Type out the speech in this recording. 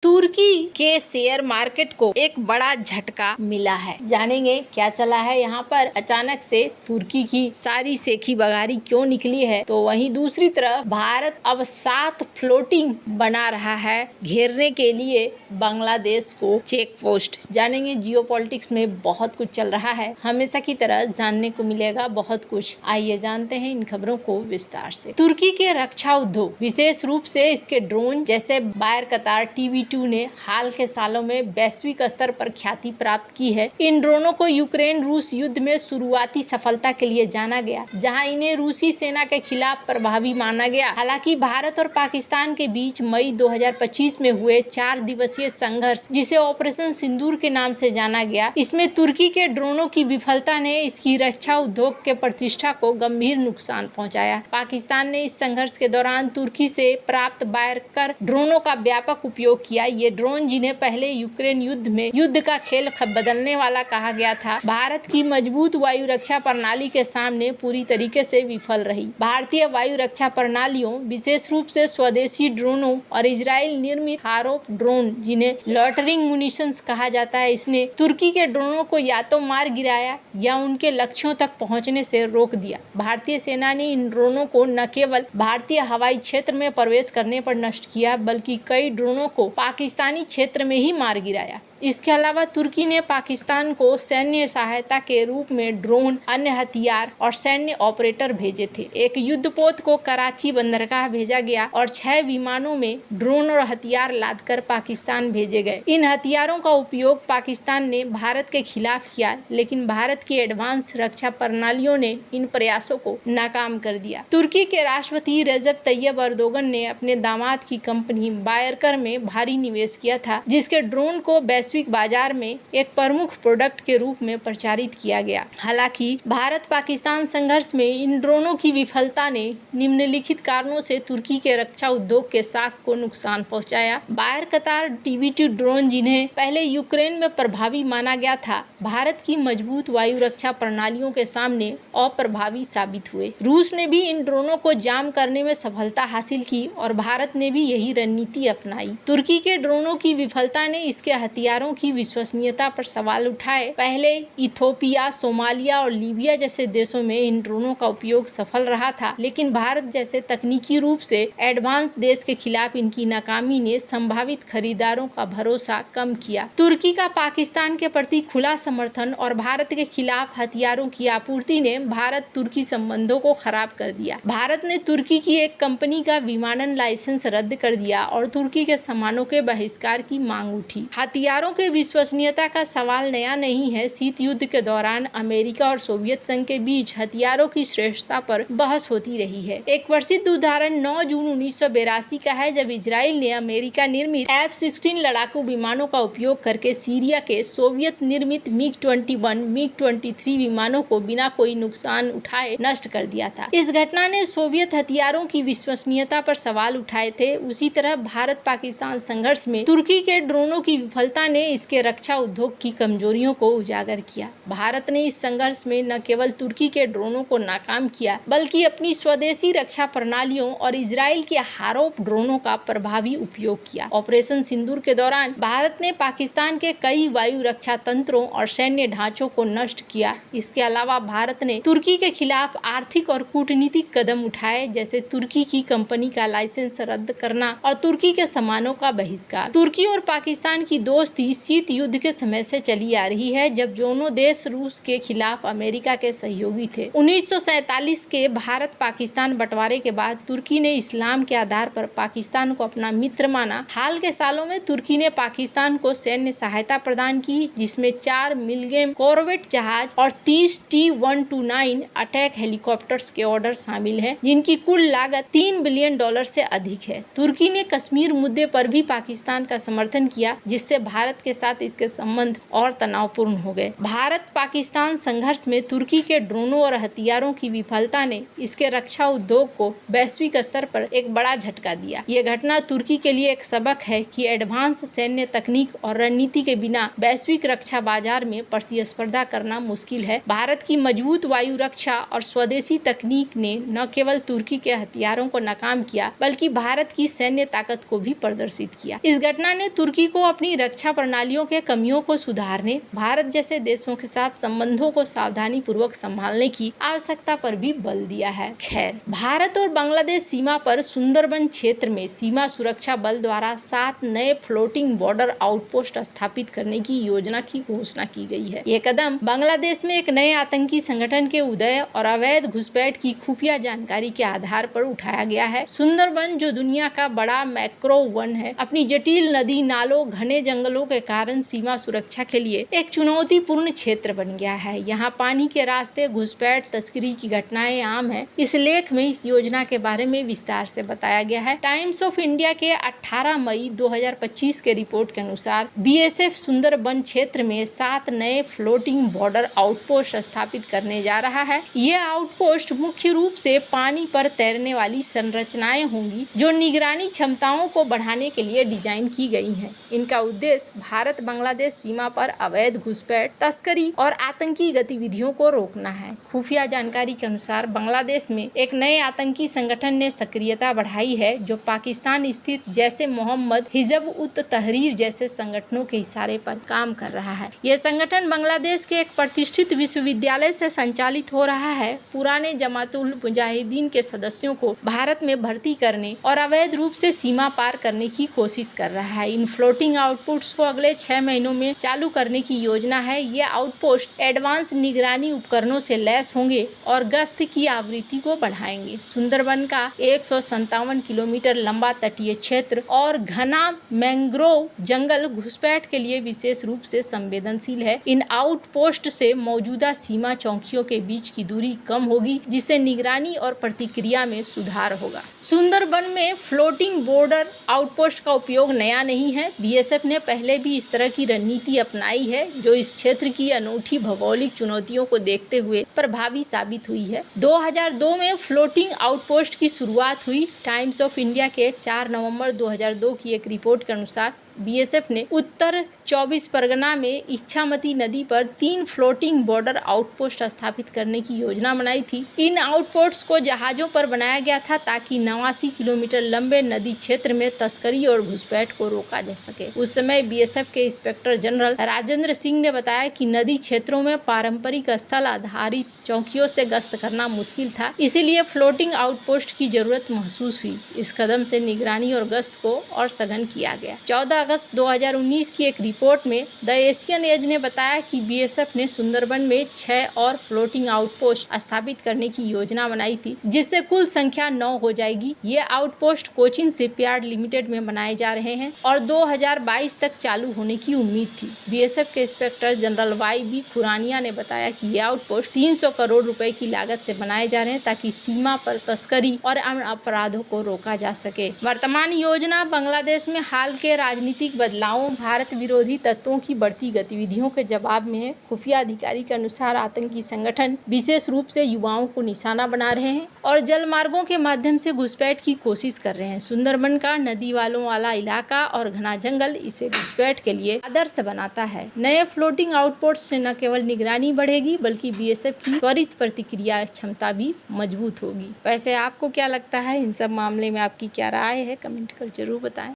तुर्की के share market को एक बड़ा झटका मिला है। जानेंगे क्या चला है यहाँ पर। अचानक से तुर्की की सारी सेखी बगारी क्यों निकली है। तो वहीं दूसरी तरफ भारत अब 7 फ्लोटिंग बना रहा है घेरने के लिए बांग्लादेश को चेक पोस्ट। जानेंगे जियोपॉलिटिक्स में बहुत कुछ चल रहा है, हमेशा की तरह जानने को मिलेगा बहुत कुछ। आइए जानते हैं इन खबरों को विस्तार से। तुर्की के रक्षा उद्योग, विशेष रूप से इसके ड्रोन जैसे बायरकतार TB2 ने हाल के सालों में वैश्विक स्तर पर ख्याति प्राप्त की है। इन ड्रोनों को यूक्रेन रूस युद्ध में शुरुआती सफलता के लिए जाना गया, जहां इन्हें रूसी सेना के खिलाफ प्रभावी माना गया। हालांकि भारत और पाकिस्तान के बीच मई 2025 में हुए 4 दिवसीय संघर्ष, जिसे ऑपरेशन सिंदूर के नाम से जाना गया, इसमें तुर्की के ड्रोनों की विफलता ने इसकी रक्षा उद्योग के प्रतिष्ठा को गंभीर नुकसान पहुंचाया। पाकिस्तान ने इस संघर्ष के दौरान तुर्की से प्राप्त बायरकर ड्रोनों का व्यापक उपयोग किया। ये ड्रोन, जिन्हें पहले यूक्रेन युद्ध में युद्ध का खेल बदलने वाला कहा गया था, भारत की मजबूत वायु रक्षा प्रणाली के सामने पूरी तरीके से विफल रही। भारतीय वायु रक्षा प्रणालियों, विशेष रूप से स्वदेशी ड्रोनों और इजराइल निर्मित हारोप ड्रोन, जिन्हें लॉटरिंग मुनिशंस कहा जाता है, इसने तुर्की के ड्रोनों को या तो मार गिराया या उनके लक्ष्यों तक पहुंचने से रोक दिया। भारतीय सेना ने इन ड्रोनों को न केवल भारतीय हवाई क्षेत्र में प्रवेश करने पर नष्ट किया, बल्कि कई ड्रोनों को पाकिस्तानी क्षेत्र में ही मार गिराया। इसके अलावा तुर्की ने पाकिस्तान को सैन्य सहायता के रूप में ड्रोन, अन्य हथियार और सैन्य ऑपरेटर भेजे थे। एक युद्धपोत को कराची बंदरगाह भेजा गया और 6 विमानों में ड्रोन और हथियार लादकर पाकिस्तान भेजे गए। इन हथियारों का उपयोग पाकिस्तान ने भारत के खिलाफ किया, लेकिन भारत की एडवांस रक्षा प्रणालियों ने इन प्रयासों को नाकाम कर दिया। तुर्की के राष्ट्रपति रजब तैयब अर्दोगन ने अपने दामाद की कंपनी बायरकर में भारी निवेश किया था, जिसके ड्रोन को वैश्विक बाजार में एक प्रमुख प्रोडक्ट के रूप में प्रचारित किया गया। हालांकि भारत पाकिस्तान संघर्ष में इन ड्रोनों की विफलता ने निम्नलिखित कारणों से तुर्की के रक्षा उद्योग के साख को नुकसान पहुंचाया। बायरकतार TB2 ड्रोन, जिन्हें पहले यूक्रेन में प्रभावी माना गया था, भारत की मजबूत वायु रक्षा प्रणालियों के सामने अप्रभावी साबित हुए। रूस ने भी इन ड्रोनों को जाम करने में सफलता हासिल की और भारत ने भी यही रणनीति अपनाई। तुर्की के ड्रोनों की विफलता ने इसके हथियारों की विश्वसनीयता पर सवाल उठाए। पहले इथोपिया, सोमालिया और लीबिया जैसे देशों में इन ड्रोनों का उपयोग सफल रहा था, लेकिन भारत जैसे तकनीकी रूप से एडवांस देश के खिलाफ इनकी नाकामी ने संभावित खरीदारों का भरोसा कम किया। तुर्की का पाकिस्तान के प्रति खुला समर्थन और भारत के खिलाफ हथियारों की आपूर्ति ने भारत तुर्की संबंधों को खराब कर दिया। भारत ने तुर्की की एक कंपनी का विमानन लाइसेंस रद्द कर दिया और तुर्की के सामानों के बहिष्कार की मांग उठी। हथियारों के विश्वसनीयता का सवाल नया नहीं है। शीत युद्ध के दौरान अमेरिका और सोवियत संघ के बीच हथियारों की श्रेष्ठता पर बहस होती रही है। एक प्रसिद्ध उदाहरण 9 जून 1982 का है, जब इजराइल ने अमेरिका निर्मित F-16 लड़ाकू विमानों का उपयोग करके सीरिया के सोवियत निर्मित MiG-21, MiG-23 विमानों को बिना कोई नुकसान उठाए नष्ट कर दिया था। इस घटना ने सोवियत हथियारों की विश्वसनीयता पर सवाल उठाए थे। उसी तरह भारत पाकिस्तान संघर्ष में तुर्की के ड्रोनों की विफलता ने इसके रक्षा उद्योग की कमजोरियों को उजागर किया। भारत ने इस संघर्ष में न केवल तुर्की के ड्रोनों को नाकाम किया, बल्कि अपनी स्वदेशी रक्षा प्रणालियों और इजराइल के हारोप ड्रोनों का प्रभावी उपयोग किया। ऑपरेशन सिंदूर के दौरान भारत ने पाकिस्तान के कई वायु रक्षा तंत्रों और सैन्य ढांचों को नष्ट किया। इसके अलावा भारत ने तुर्की के खिलाफ आर्थिक और कूटनीतिक कदम उठाए, जैसे तुर्की की कंपनी का लाइसेंस रद्द करना और तुर्की के सामानों का बहिष्कार। तुर्की और पाकिस्तान की दोस्ती शीत युद्ध के समय से चली आ रही है, जब दोनों देश रूस के खिलाफ अमेरिका के सहयोगी थे। 1947 के भारत पाकिस्तान बंटवारे के बाद तुर्की ने इस्लाम के आधार पर पाकिस्तान को अपना मित्र माना। हाल के सालों में तुर्की ने पाकिस्तान को सैन्य सहायता प्रदान की, जिसमें 4 मिलगेम कॉर्वेट जहाज और 30 T-129 अटैक हेलीकॉप्टर्स के ऑर्डर शामिल हैं, जिनकी कुल लागत $3 बिलियन से अधिक है। तुर्की ने कश्मीर मुद्दे पर भी पाकिस्तान का समर्थन किया, जिससे भारत के साथ इसके संबंध और तनावपूर्ण हो गए। भारत पाकिस्तान संघर्ष में तुर्की के ड्रोनों और हथियारों की विफलता ने इसके रक्षा उद्योग को वैश्विक स्तर पर एक बड़ा झटका दिया। ये घटना तुर्की के लिए एक सबक है कि एडवांस सैन्य तकनीक और रणनीति के बिना वैश्विक रक्षा बाजार में प्रतिस्पर्धा करना मुश्किल है। भारत की मजबूत वायु रक्षा और स्वदेशी तकनीक ने न केवल तुर्की के हथियारों को नाकाम किया, बल्कि भारत की सैन्य ताकत को भी प्रदर्शित किया। किया। इस घटना ने तुर्की को अपनी रक्षा प्रणालियों के कमियों को सुधारने, भारत जैसे देशों के साथ संबंधों को सावधानी पूर्वक संभालने की आवश्यकता पर भी बल दिया है। खैर, भारत और बांग्लादेश सीमा पर सुंदरबन क्षेत्र में सीमा सुरक्षा बल द्वारा 7 नए फ्लोटिंग बॉर्डर आउटपोस्ट स्थापित करने की योजना की घोषणा की गई है। ये कदम बांग्लादेश में एक नए आतंकी संगठन के उदय और अवैध घुसपैठ की खुफिया जानकारी के आधार पर उठाया गया है। सुंदरबन, जो दुनिया का बड़ा मैक्रो वन है, अपनी जटिल नदी नालों, घने जंगलों के कारण सीमा सुरक्षा के लिए एक चुनौतीपूर्ण क्षेत्र बन गया है। यहाँ पानी के रास्ते घुसपैठ, तस्करी की घटनाएं आम है। इस लेख में इस योजना के बारे में विस्तार से बताया गया है। टाइम्स ऑफ इंडिया के 18 मई 2025 के रिपोर्ट के अनुसार बीएसएफ सुंदरबन क्षेत्र में 7 नए फ्लोटिंग बॉर्डर आउटपोस्ट स्थापित करने जा रहा है। ये आउटपोस्ट मुख्य रूप से पानी पर तैरने वाली संरचनाएं होंगी, जो निगरानी क्षमताओं को बढ़ाने के लिए डिजाइन की गई हैं। इनका उद्देश्य भारत बांग्लादेश सीमा पर अवैध घुसपैठ, तस्करी और आतंकी गतिविधियों को रोकना है। खुफिया जानकारी के अनुसार बांग्लादेश में एक नए आतंकी संगठन ने सक्रियता बढ़ाई है, जो पाकिस्तान स्थित जैसे मोहम्मद, हिजब उत तहरीर जैसे संगठनों के इशारे पर काम कर रहा है। यह संगठन बांग्लादेश के एक प्रतिष्ठित विश्वविद्यालय से संचालित हो रहा है। पुराने जमातुल मुजाहिदीन के सदस्यों को भारत में भर्ती करने और अवैध रूप से सीमा पार करने की कोशिश कर रहा है। इन फ्लोटिंग आउटपुट्स को अगले 6 महीनों में चालू करने की योजना है। ये आउटपोस्ट एडवांस निगरानी उपकरणों से लैस होंगे और गश्त की आवृत्ति को बढ़ाएंगे। सुंदरबन का 157 किलोमीटर लंबा तटीय क्षेत्र और घना मैंग्रोव जंगल घुसपैठ के लिए विशेष रूप से संवेदनशील है। इन आउटपोस्ट से मौजूदा सीमा चौकियों के बीच की दूरी कम होगी, जिससे निगरानी और प्रतिक्रिया में सुधार होगा। सुंदरबन में फ्लोटिंग बॉर्डर आउटपोस्ट का उपयोग नया नहीं है। बीएसएफ ने पहले भी इस तरह की रणनीति अपनाई है, जो इस क्षेत्र की अनूठी भौगोलिक चुनौतियों को देखते हुए प्रभावी साबित हुई है। 2002 में फ्लोटिंग आउटपोस्ट की शुरुआत हुई। टाइम्स ऑफ इंडिया के 4 नवंबर 2002 की एक रिपोर्ट के अनुसार बीएसएफ ने उत्तर 24 परगना में इच्छामती नदी पर 3 फ्लोटिंग बॉर्डर आउटपोस्ट स्थापित करने की योजना बनाई थी। इन आउटपोस्ट को जहाजों पर बनाया गया था ताकि 89 किलोमीटर लंबे नदी क्षेत्र में तस्करी और घुसपैठ को रोका जा सके। उस समय बीएसएफ के इंस्पेक्टर जनरल राजेंद्र सिंह ने बताया कि नदी क्षेत्रों में पारंपरिक स्थल आधारित चौकियों से गश्त करना मुश्किल था, इसीलिए फ्लोटिंग आउटपोस्ट की जरूरत महसूस हुई। इस कदम से निगरानी और गश्त को और सघन किया गया। 14 अगस्त 2019 की एक रिपोर्ट में द एशियन एज ने बताया कि बीएसएफ ने सुंदरबन में 6 और फ्लोटिंग आउटपोस्ट स्थापित करने की योजना बनाई थी, जिससे कुल संख्या 9 हो जाएगी। ये आउटपोस्ट कोचिन शिपयार्ड लिमिटेड में बनाए जा रहे हैं और 2022 तक चालू होने की उम्मीद थी। बीएसएफ के इंस्पेक्टर जनरल वाई.बी. खुरानिया ने बताया कि ये आउटपोस्ट 300 करोड़ रुपए की लागत से बनाए जा रहे हैं ताकि सीमा पर तस्करी और अन्य अपराधों को रोका जा सके। वर्तमान योजना बांग्लादेश में हाल के राजनीतिक बदलावों, भारत विरोधी तत्वों की बढ़ती गतिविधियों के जवाब में है। खुफिया अधिकारी के अनुसार आतंकी संगठन विशेष रूप से युवाओं को निशाना बना रहे हैं और जल मार्गों के माध्यम से घुसपैठ की कोशिश कर रहे हैं। सुंदरबन का नदी वालों वाला इलाका और घना जंगल इसे घुसपैठ के लिए आदर्श बनाता है। नए फ्लोटिंग आउटपोस्ट से न केवल निगरानी बढ़ेगी, बल्कि बीएसएफ की त्वरित प्रतिक्रिया क्षमता भी मजबूत होगी। वैसे आपको क्या लगता है, इन सब मामले में आपकी क्या राय है? कमेंट कर जरूर बताएं।